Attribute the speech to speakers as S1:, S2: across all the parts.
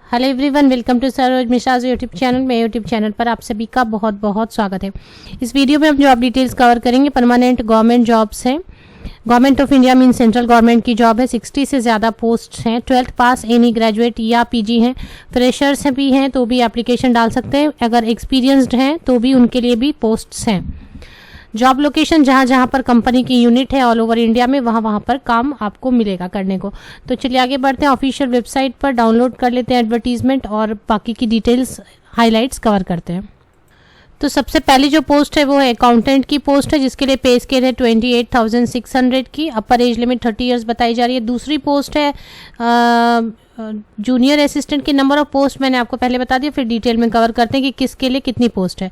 S1: Hello everyone, welcome to Saroj Mishra's YouTube channel. मेरे YouTube channel पर आप सभी का बहुत बहुत स्वागत है। इस वीडियो में हम जॉब डिटेल्स कवर करेंगे। परमानेंट गवर्नमेंट जॉब्स हैं। Government of India mean central government की जॉब है। 60 से ज़्यादा पोस्ट हैं। 12th पास एनी ग्रेजुएट या पीजी हैं। फ्रेशर्स भी हैं तो भी एप्लीकेशन डाल सकते हैं। अगर एक्सपीरियंस्ड हैं तो भी उनके लिए भी पोस्ट्स हैं। जॉब लोकेशन जहाँ जहाँ पर कंपनी की यूनिट है ऑल ओवर इंडिया में वहाँ पर काम आपको मिलेगा करने को। तो चलिए आगे बढ़ते हैं। ऑफिशियल वेबसाइट पर डाउनलोड कर लेते हैं एडवर्टीजमेंट और बाकी की डिटेल्स हाइलाइट्स कवर करते हैं। तो सबसे पहली जो पोस्ट है वो है अकाउंटेंट की पोस्ट है, जिसके लिए पे स्केल है 28,600 की। अपर एज लिमिट 30 ईयर्स बताई जा रही है। दूसरी पोस्ट है जूनियर असिस्टेंट की। नंबर ऑफ पोस्ट मैंने आपको पहले बता दिया, फिर डिटेल में कवर करते हैं कि किसके लिए कितनी पोस्ट है।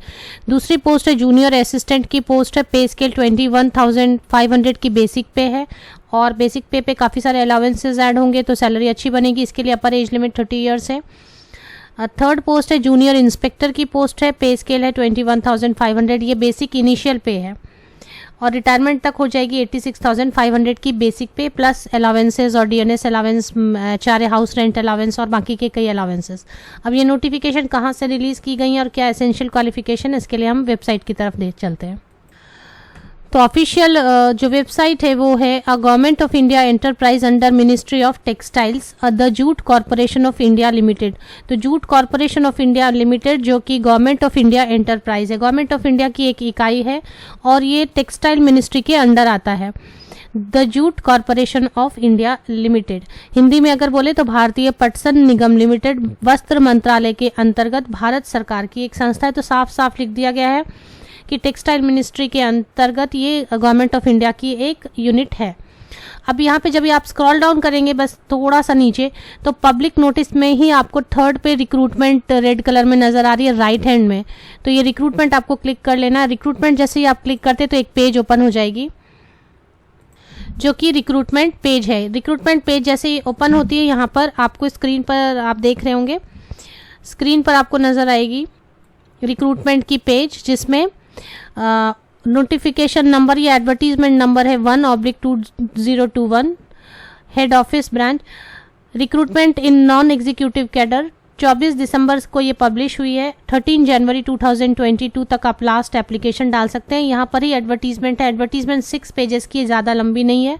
S1: दूसरी पोस्ट है जूनियर असिस्टेंट की पोस्ट है। पे स्केल 21,500 की बेसिक पे है और बेसिक पे काफ़ी सारे अलाउंसेस ऐड होंगे तो सैलरी अच्छी बनेगी। इसके लिए अपर एज लिमिट 30 ईयर्स है। थर्ड पोस्ट है जूनियर इंस्पेक्टर की पोस्ट है। पे स्केल है 21,500, ये बेसिक इनिशियल पे है और रिटायरमेंट तक हो जाएगी 86,500 की बेसिक पे प्लस अलावेंसेज और डीएनएस अलावेंस, चारे हाउस रेंट अलावेंस और बाकी के कई अलावेंसेज। अब ये नोटिफिकेशन कहाँ से रिलीज़ की गई है और क्या एसेंशियल क्वालिफिकेशन है, इसके लिए हम वेबसाइट की तरफ देख चलते हैं। तो ऑफिशियल जो वेबसाइट है वो है government of India enterprise under ministry of textiles the jute corporation of India limited. तो jute corporation of India limited जो कि गवर्नमेंट ऑफ इंडिया एंटरप्राइज है, गवर्नमेंट ऑफ इंडिया की एक इकाई है और ये टेक्सटाइल मिनिस्ट्री के अंडर आता है। The jute corporation of India limited, Hindi में अगर बोले तो भारतीय पटसन निगम लिमिटेड, वस्त्र मंत्रालय के अंतर्गत भारत सरकार की एक संस्था है। तो साफ साफ लिख दिया गया है कि टेक्सटाइल मिनिस्ट्री के अंतर्गत ये गवर्नमेंट ऑफ इंडिया की एक यूनिट है। अब यहाँ पे जब आप स्क्रॉल डाउन करेंगे बस थोड़ा सा नीचे तो पब्लिक नोटिस में ही आपको थर्ड पे रिक्रूटमेंट रेड कलर में नजर आ रही है राइट हैंड में। तो ये रिक्रूटमेंट आपको क्लिक कर लेना है। रिक्रूटमेंट जैसे ही आप क्लिक करते तो एक पेज ओपन हो जाएगी जो कि रिक्रूटमेंट पेज है। रिक्रूटमेंट पेज जैसे ही ओपन होती है यहाँ पर आपको स्क्रीन पर आप देख रहे होंगे, स्क्रीन पर आपको नजर आएगी रिक्रूटमेंट की पेज जिसमें नोटिफिकेशन नंबर या एडवर्टीजमेंट नंबर है 1/2021 head office branch. Recruitment in non executive cadre 24 दिसंबर को ये पब्लिश हुई है। 13 जनवरी 2022 तक आप लास्ट एप्लीकेशन डाल सकते हैं। यहाँ पर ही एडवर्टीजमेंट है। एडवर्टीजमेंट 6 पेजेस की, ज़्यादा लंबी नहीं है।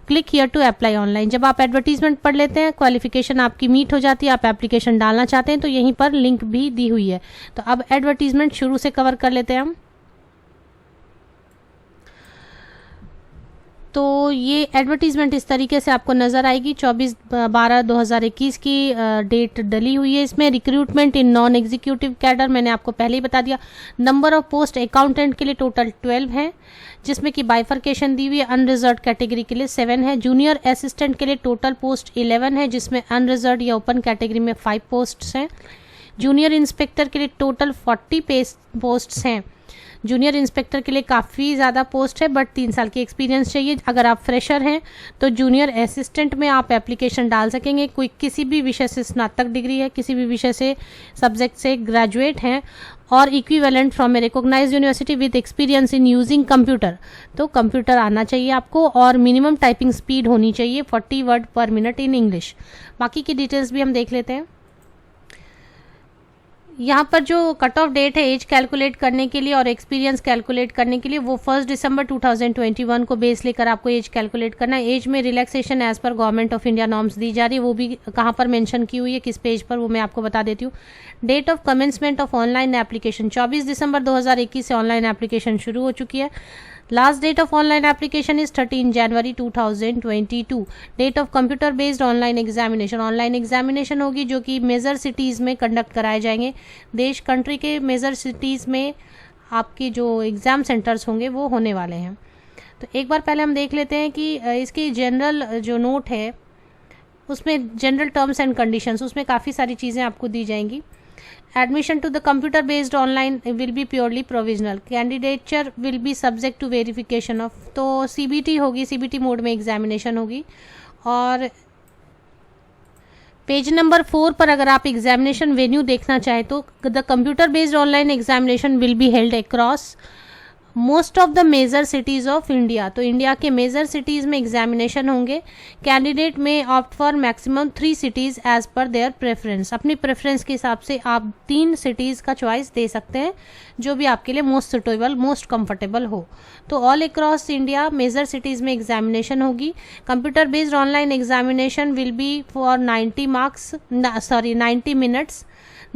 S1: Click here to apply online. जब आप एडवर्टीजमेंट पढ़ लेते हैं, क्वालिफिकेशन आपकी मीट हो जाती है, आप एप्लीकेशन डालना चाहते हैं तो यहीं पर लिंक भी दी हुई है। तो अब एडवर्टीजमेंट शुरू से कवर कर लेते हैं हम। तो ये एडवर्टीजमेंट इस तरीके से आपको नज़र आएगी। 24/12/2021 की डेट डली हुई है इसमें। Recruitment in non executive cadre मैंने आपको पहले ही बता दिया। नंबर ऑफ पोस्ट अकाउंटेंट के लिए टोटल 12 है जिसमें कि बाइफर्केशन दी हुई है। अनरिजर्व कैटेगरी के लिए 7 है। जूनियर असिस्टेंट के लिए टोटल पोस्ट 11 है जिसमें अनरिजर्व या ओपन कैटेगरी में 5 पोस्ट्स हैं। जूनियर इंस्पेक्टर के लिए टोटल 40 पोस्ट्स हैं। जूनियर इंस्पेक्टर के लिए काफ़ी ज़्यादा पोस्ट है बट 3 साल की एक्सपीरियंस चाहिए। अगर आप फ्रेशर हैं तो जूनियर असिस्टेंट में आप एप्लीकेशन डाल सकेंगे। कोई किसी भी विषय से स्नातक डिग्री है, किसी भी विषय से सब्जेक्ट से ग्रेजुएट हैं और equivalent from a recognised university with experience in using computer. तो कंप्यूटर आना चाहिए आपको और मिनिमम टाइपिंग स्पीड होनी चाहिए 40 वर्ड पर मिनट इन इंग्लिश। बाकी की डिटेल्स भी हम देख लेते हैं। यहाँ पर जो कट ऑफ डेट है एज कैलकुलेट करने के लिए और एक्सपीरियंस कैलकुलेट करने के लिए वो 1 दिसंबर 2021 को बेस लेकर आपको एज कैलकुलेट करना है। एज में relaxation as per government of India norms दी जा रही है, वो भी कहाँ पर मेंशन की हुई है, किस पेज पर, वो मैं आपको बता देती हूँ। Date of commencement of online application 24 दिसंबर 2021 से ऑनलाइन एप्लीकेशन शुरू हो चुकी है। Last date of online application is 13 January 2022। Date of computer based online examination, online examination होगी जो कि मेजर सिटीज़ में कंडक्ट कराए जाएंगे। देश कंट्री के मेजर सिटीज़ में आपके जो एग्ज़ाम सेंटर्स होंगे वो होने वाले हैं। तो एक बार पहले हम देख लेते हैं कि इसकी जनरल जो नोट है उसमें जनरल टर्म्स एंड कंडीशंस, उसमें काफ़ी सारी चीज़ें आपको दी जाएंगी। Admission to the computer based online will be purely provisional. Candidature will be subject to verification of, तो CBT होगी, CBT मोड में एग्जामिनेशन होगी। और पेज नंबर 4 पर अगर आप एग्जामिनेशन वेन्यू देखना चाहें तो the computer based online examination will be held across most of the major cities of India, तो इंडिया के मेजर सिटीज़ में एग्जामिनेशन होंगे। Candidate may opt for maximum 3 cities as per their preference, अपनी preference के हिसाब से आप 3 cities का चॉइस दे सकते हैं जो भी आपके लिए मोस्ट सुटेबल, मोस्ट कंफर्टेबल हो। तो all across India major cities में एग्जामिनेशन होगी। Computer based online examination will be for 90 minutes,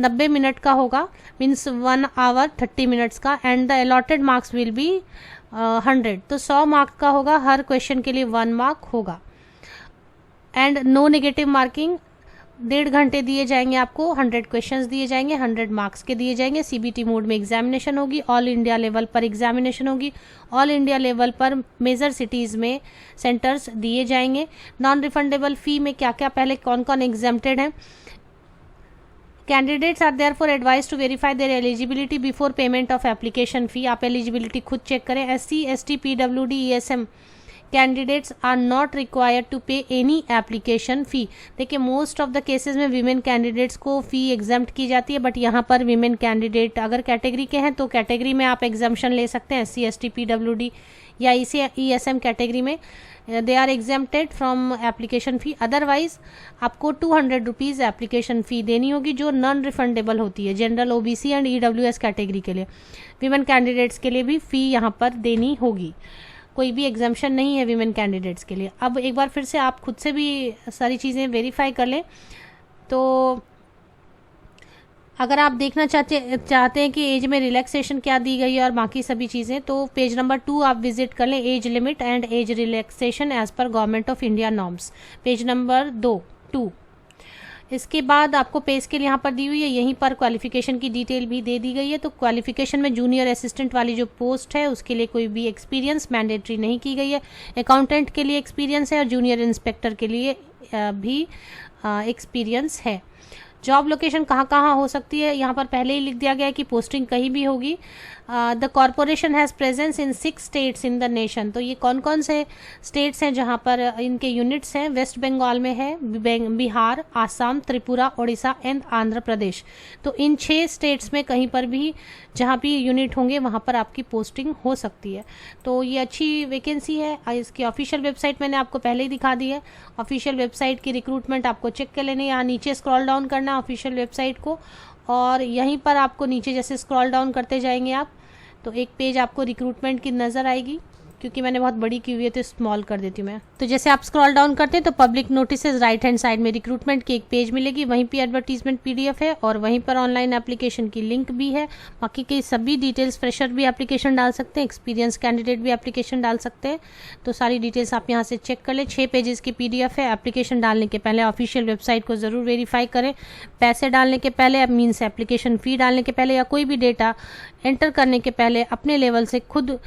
S1: 90 minute का होगा, मीन्स 1 आवर 30 मिनट्स का। And the allotted marks will be 100, तो 100 मार्क का होगा, हर क्वेश्चन के लिए 1 मार्क होगा। एंड नो नेगेटिव मार्किंग, 1.5 घंटे दिए जाएंगे आपको, 100 क्वेश्चंस दिए जाएंगे, 100 मार्क्स के दिए जाएंगे। सीबीटी मोड में एग्जामिनेशन होगी, ऑल इंडिया लेवल पर एग्जामिनेशन होगी। ऑल इंडिया लेवल पर मेजर सिटीज़ में सेंटर्स दिए जाएंगे। नॉन रिफंडेबल फ़ी में क्या क्या, पहले कौन कौन एग्जेम्प्टेड हैं। Candidates are therefore advise to verify their eligibility before payment of application fee, आप एलिजिबिलिटी खुद चेक करें। SC, ST, PWD, ESM candidates are not required to pay any application fee. देखिए मोस्ट ऑफ द केसेस में women candidates को fee exempt की जाती है, but यहाँ पर वीमेन कैंडिडेट अगर कैटेगरी के हैं तो कैटेगरी में आप एग्जाम्पशन ले सकते हैं। SC, ST, PWD या ESM कैटेगरी में they are exempted from application fee. Otherwise आपको 200 रुपीज़ एप्लीकेशन फ़ी देनी होगी जो नॉन रिफंडेबल होती है। General, OBC and EWS category के लिए, वीमेन कैंडिडेट्स के लिए भी फ़ी यहाँ पर देनी होगी, कोई भी एग्जाम्पशन नहीं है वीमेन कैंडिडेट्स के लिए। अब एक बार फिर से आप खुद से भी सारी चीज़ें वेरीफाई कर लें। तो अगर आप देखना चाहते हैं कि एज में रिलैक्सेशन क्या दी गई है और बाकी सभी चीज़ें, तो पेज नंबर 2 आप विजिट कर लें, age limit and age relaxation as per government of India norms, page number 2। इसके बाद आपको पे स्केल यहाँ पर दी हुई है, यहीं पर क्वालिफिकेशन की डिटेल भी दे दी गई है। तो क्वालिफिकेशन में जूनियर असिस्टेंट वाली जो पोस्ट है उसके लिए कोई भी एक्सपीरियंस मैंडेटरी नहीं की गई है। अकाउंटेंट के लिए एक्सपीरियंस है और जूनियर इंस्पेक्टर के लिए भी एक्सपीरियंस है। जॉब लोकेशन कहाँ कहाँ हो सकती है, यहाँ पर पहले ही लिख दिया गया है कि पोस्टिंग कहीं भी होगी। The corporation has presence in 6 states in the nation, तो ये कौन कौन से स्टेट्स हैं जहाँ पर इनके यूनिट्स हैं। वेस्ट बंगाल में है, बिहार, आसाम, त्रिपुरा, उड़ीसा एंड आंध्र प्रदेश। तो इन 6 स्टेट्स में कहीं पर भी जहाँ भी यूनिट होंगे वहाँ पर आपकी पोस्टिंग हो सकती है। तो ये अच्छी वैकेंसी है। इसकी ऑफिशियल वेबसाइट मैंने आपको पहले ही दिखा दी है। ऑफिशियल वेबसाइट की रिक्रूटमेंट आपको चेक कर लेनी है, यहाँ नीचे स्क्रॉल डाउन करना है ऑफिशियल वेबसाइट को, और यहीं पर आपको नीचे जैसे स्क्रॉल डाउन करते जाएंगे आप तो एक पेज आपको रिक्रूटमेंट की नज़र आएगी। क्योंकि मैंने बहुत बड़ी की हुई है तो स्मॉल कर देती हूँ मैं। तो जैसे आप स्क्रॉल डाउन करते हैं तो public notices right hand side में रिक्रूटमेंट की एक पेज मिलेगी, वहीं पे एडवर्टीजमेंट PDF है और वहीं पर ऑनलाइन एप्लीकेशन की लिंक भी है। बाकी के सभी डिटेल्स, फ्रेशर भी एप्लीकेशन डाल सकते हैं, एक्सपीरियंस कैंडिडेट भी एप्लीकेशन डाल सकते हैं। तो सारी डिटेल्स आप यहाँ से चेक कर लें। 6 पेजेस की PDF है। एप्लीकेशन डालने के पहले ऑफिशियल वेबसाइट को ज़रूर वेरीफाई करें। पैसे डालने के पहले, मीन्स एप्लीकेशन फ़ी डालने के पहले या कोई भी डेटा एंटर करने के पहले अपने लेवल से खुद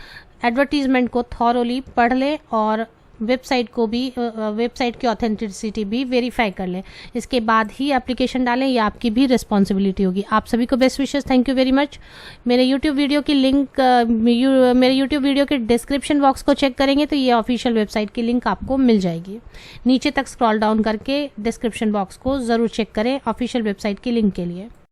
S1: एडवर्टीजमेंट को थॉरोली पढ़ लें और वेबसाइट को भी, वेबसाइट की ऑथेंटिसिटी भी वेरीफाई कर लें। इसके बाद ही एप्लीकेशन डालें, ये आपकी भी रिस्पॉन्सिबिलिटी होगी। आप सभी को best wishes, thank you very much. मेरे यूट्यूब वीडियो की लिंक, मेरे यूट्यूब वीडियो के डिस्क्रिप्शन बॉक्स को चेक करेंगे तो ये ऑफिशियल वेबसाइट की लिंक आपको मिल जाएगी। नीचे तक स्क्रॉल डाउन करके डिस्क्रिप्शन बॉक्स को ज़रूर चेक करें ऑफिशियल वेबसाइट की लिंक के लिए।